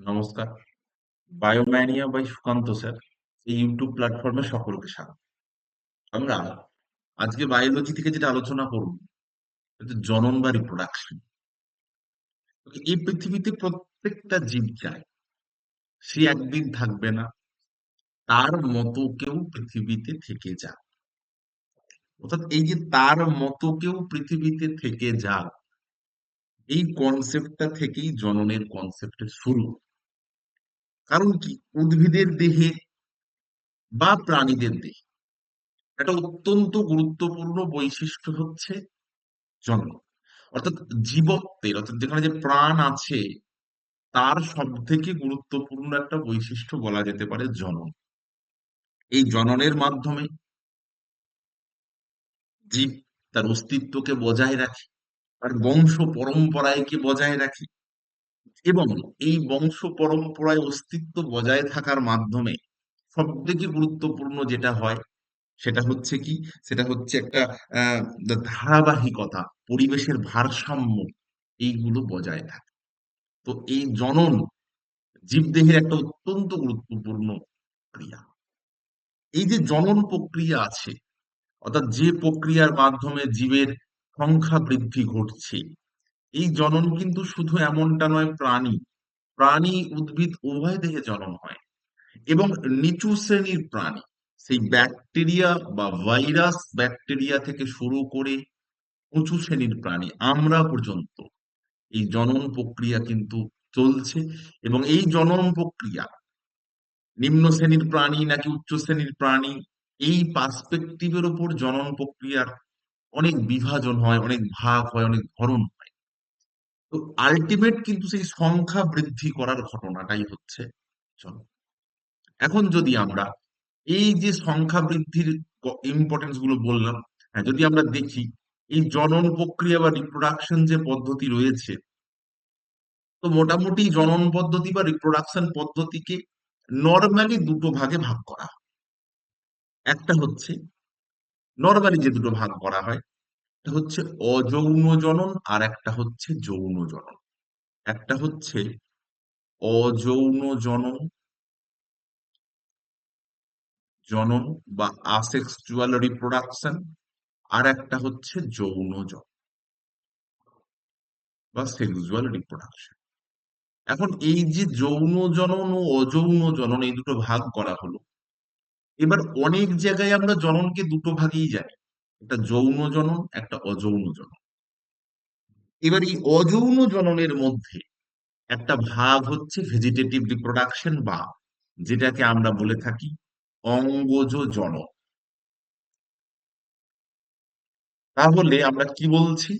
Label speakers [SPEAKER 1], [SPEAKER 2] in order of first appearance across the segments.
[SPEAKER 1] নমস্কার। বায়োম্যানিয়া by Sukanta sir এই YouTube প্ল্যাটফর্মে সকলকে স্বাগত। আমরা আজকে বায়োলজি থেকে যেটা আলোচনা করব সেটা জনন বা রিপ্রোডাকশন। এই পৃথিবীতে প্রত্যেকটা জীব চায় সে একদিন থাকবে না, তার মতো কেউ পৃথিবীতে থেকে যাক। অর্থাৎ এই যে তার মতো কেউ পৃথিবীতে থেকে যাক, এই কনসেপ্টটা থেকেই জননের কনসেপ্টের শুরু। কারণ কি, উদ্ভিদের দেহে বা প্রাণীদের দেহে একটা অত্যন্ত গুরুত্বপূর্ণ বৈশিষ্ট্য হচ্ছে জন্ম। অর্থাৎ জীবত্বের, অর্থাৎ যেখানে যে প্রাণ আছে তার সব থেকে গুরুত্বপূর্ণ একটা বৈশিষ্ট্য বলা যেতে পারে জনন। এই জননের মাধ্যমে জীব তার অস্তিত্বকে বজায় রাখে, তার বংশ পরম্পরাকে বজায় রাখে, এবং এই বংশ পরম্পরায় অস্তিত্ব বজায় থাকার মাধ্যমে সব থেকে গুরুত্বপূর্ণ যেটা হয় সেটা হচ্ছে কি, সেটা হচ্ছে একটা আহ ধারাবাহিকতা, পরিবেশের ভারসাম্য, এইগুলো বজায় থাকে। তো এই জনন জীবদেহের একটা অত্যন্ত গুরুত্বপূর্ণ ক্রিয়া। এই যে জনন প্রক্রিয়া আছে, অর্থাৎ যে প্রক্রিয়ার মাধ্যমে জীবের সংখ্যা বৃদ্ধি ঘটছে, এই জনন কিন্তু শুধু এমনটা নয়, প্রাণী প্রাণী উদ্ভিদ উভয় দেহে জনন হয়। এবং নিচু শ্রেণীর প্রাণী, সেই ব্যাকটেরিয়া বা ভাইরাস ব্যাকটেরিয়া থেকে শুরু করে উঁচু শ্রেণীর প্রাণী আমরা পর্যন্ত এই জনন প্রক্রিয়া কিন্তু চলছে। এবং এই জনন প্রক্রিয়া নিম্ন শ্রেণীর প্রাণী নাকি উচ্চ শ্রেণীর প্রাণী, এই পার্সপেক্টিভের উপর জনন প্রক্রিয়ার অনেক বিভাজন হয়, অনেক ভাগ হয়, অনেক ধরন হয়। তো আলটিমেট কিন্তু সেই সংখ্যা বৃদ্ধি করার ঘটনাটাই হচ্ছে জনন। এখন যদি আমরা এই যে সংখ্যা বৃদ্ধির ইম্পর্টেন্স গুলো বললাম, হ্যাঁ, যদি আমরা দেখি এই জনন প্রক্রিয়া বা রিপ্রোডাকশন যে পদ্ধতি রয়েছে, তো মোটামুটি জনন পদ্ধতি বা রিপ্রোডাকশন পদ্ধতিকে নর্মালি দুটো ভাগে ভাগ করা হয়। একটা হচ্ছে, নর্মালি যে দুটো ভাগ করা হয়, একটা হচ্ছে অযৌন জনন আর একটা হচ্ছে যৌন জনন। একটা হচ্ছে অযৌন জনন জনন বা আসেক্সুয়াল রিপ্রোডাকশন, আর একটা হচ্ছে যৌন জনন বা সেক্সুয়াল রিপ্রোডাকশন। এখন এই যে যৌন জনন ও অযৌন জনন এই দুটো ভাগ করা হলো, এবার অনেক জায়গায় আমরা জননকে দুটো ভাগেই জানি, একটা যৌন জনন, একটা অযৌন জনন। এবার এই অযৌন জননের মধ্যে একটা ভাগ হচ্ছে ভেজিটেটিভ রিপ্রোডাকশন, বা যেটাকে আমরা বলে থাকি অঙ্গজ জনন। তাহলে আমরা কি বলছি,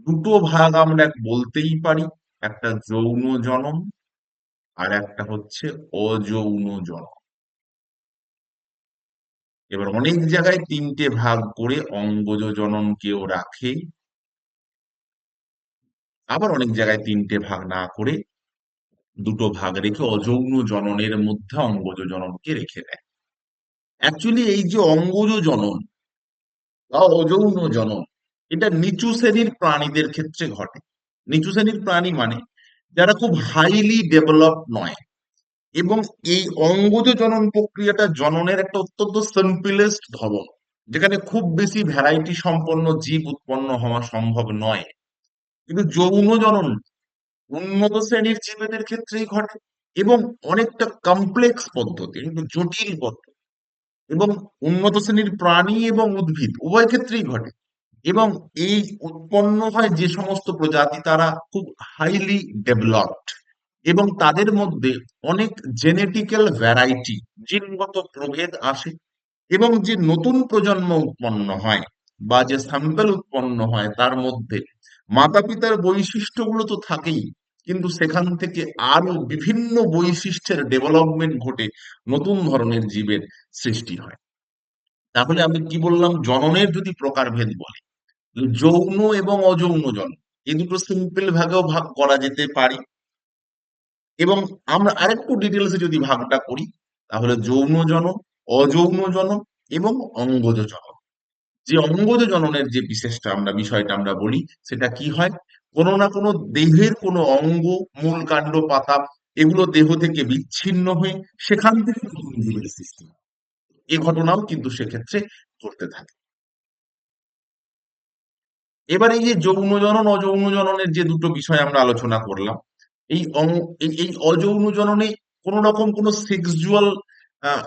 [SPEAKER 1] দুটো ভাগ আমরা বলতেই পারি, একটা যৌন জনন আর একটা হচ্ছে অযৌন জনন। এবার অনেক জায়গায় তিনটে ভাগ করে অঙ্গজ জননকেও রাখে, আবার অনেক জায়গায় তিনটে ভাগ না করে দুটো ভাগ রেখে অযৌন জননের মধ্যে অঙ্গজ জননকে রেখে দেয়। অ্যাকচুয়ালি এই যে অঙ্গজ জনন বা অযৌন জনন, এটা নিচু শ্রেণীর প্রাণীদের ক্ষেত্রে ঘটে। নিচু শ্রেণীর প্রাণী মানে যারা খুব হাইলি ডেভেলপ নয়। এবং এই অঙ্গজ জনন প্রক্রিয়াটা জননের একটা অত্যন্ত সিম্পলেস্ট ধরন, যেখানে খুব বেশি ভ্যারাইটি সম্পন্ন জীব উৎপন্ন হওয়া সম্ভব নয়। কিন্তু যৌন জনন উন্নত শ্রেণীর জীবেদের ক্ষেত্রেই ঘটে, এবং অনেকটা কমপ্লেক্স পদ্ধতি, কিন্তু জটিল পদ্ধতি। এবং উন্নত শ্রেণীর প্রাণী এবং উদ্ভিদ উভয় ক্ষেত্রেই ঘটে। এবং এই উৎপন্ন হয় যে সমস্ত প্রজাতি তারা খুব হাইলি ডেভেলপড, এবং তাদের মধ্যে অনেক জেনেটিক্যাল ভ্যারাইটি, জিনগত প্রভেদ আসে। এবং যে নতুন প্রজন্ম উৎপন্ন হয় বা যে স্যাম্পল উৎপন্ন হয় তার মধ্যে মাতা পিতার বৈশিষ্ট্যগুলো তো থাকেই, কিন্তু সেখান থেকে আরো বিভিন্ন বৈশিষ্ট্যের ডেভেলপমেন্ট ঘটে, নতুন ধরনের জীবের সৃষ্টি হয়। তাহলে আমি কি বললাম, জননের যদি প্রকারভেদ বলি, যৌন এবং অযৌন জনন এই দুটো সিম্পল ভাগেও ভাগ করা যেতে পারে। এবং আমরা আরেকটু ডিটেলসে যদি ভাগটা করি, তাহলে যৌন জনন, অযৌন জনন এবং অঙ্গজ জনন। যে অঙ্গজ জননের যে বিশেষটা আমরা বিষয়টা আমরা বলি, সেটা কি হয়, কোনো না কোনো দেহের কোনো অঙ্গ, মূল কাণ্ড, পাতা এগুলো দেহ থেকে বিচ্ছিন্ন হয়ে সেখান থেকে নতুন জীবের সৃষ্টি হয়। এ ঘটনাও কিন্তু সেক্ষেত্রে ঘটতে থাকে। এবার এই যে যৌন জনন অযৌন জননের যে দুটো বিষয় আমরা আলোচনা করলাম, এই এই অযৌন জননে কোন রকম কোন সেক্সুয়াল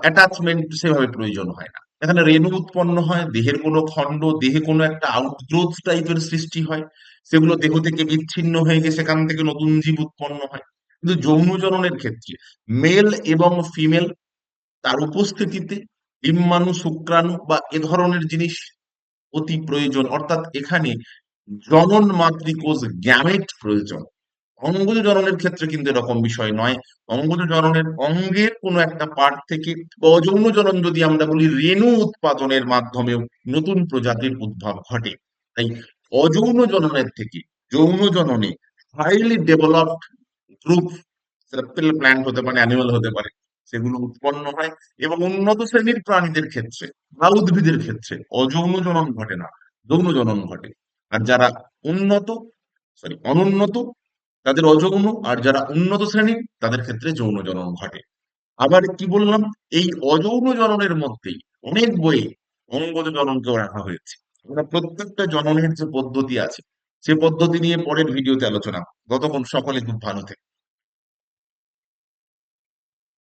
[SPEAKER 1] অ্যাটাচমেন্ট সেভাবে প্রয়োজন হয় না। এখানে রেণু উৎপন্ন হয়, দেহের কোনো খণ্ড, দেহে কোনো একটা আউটগ্রোথ টাইপের সৃষ্টি হয়, সেগুলো দেহ থেকে বিচ্ছিন্ন হয়ে গিয়ে সেখান থেকে নতুন জীব উৎপন্ন হয়। কিন্তু যৌন জননের ক্ষেত্রে মেল এবং ফিমেল তার উপস্থিতিতে ডিম্বাণু, শুক্রাণু বা এ ধরনের জিনিস অতি প্রয়োজন। অর্থাৎ এখানে জনন মাতৃকোষ গ্যামেট প্রয়োজন। অঙ্গজ জননের ক্ষেত্রে কিন্তু এরকম বিষয় নয়। অঙ্গজ জননের অঙ্গের কোনো একটা পার্ট থেকে বা অযৌন জনন যদি আমরা বলি রেণু উৎপাদনের মাধ্যমেও নতুন প্রজাতির উদ্ভব ঘটে। তাই অযৌন জননের থেকে যৌন জননে হাইলি ডেভেলপড গ্রুপ, সেটা প্ল্যান্ট হতে পারে, অ্যানিমাল হতে পারে, সেগুলো উৎপন্ন হয়। এবং উন্নত শ্রেণীর প্রাণীদের ক্ষেত্রে বা উদ্ভিদের ক্ষেত্রে অযৌন জনন ঘটে না, যৌন জনন ঘটে। আর যারা উন্নত, অনুন্নত, তাদের অযৌন, আর যারা উন্নত শ্রেণীর তাদের ক্ষেত্রে যৌন জনন ঘটে। আবার কি বললাম, এই অযৌন জননের মধ্যেই অনেক বইয়ে অঙ্গজ জননকেও রাখা হয়েছে। আমরা প্রত্যেকটা জননের যে পদ্ধতি আছে সে পদ্ধতি নিয়ে পরের ভিডিওতে আলোচনা করব। ততক্ষণ সকলে খুব ভালো থেকে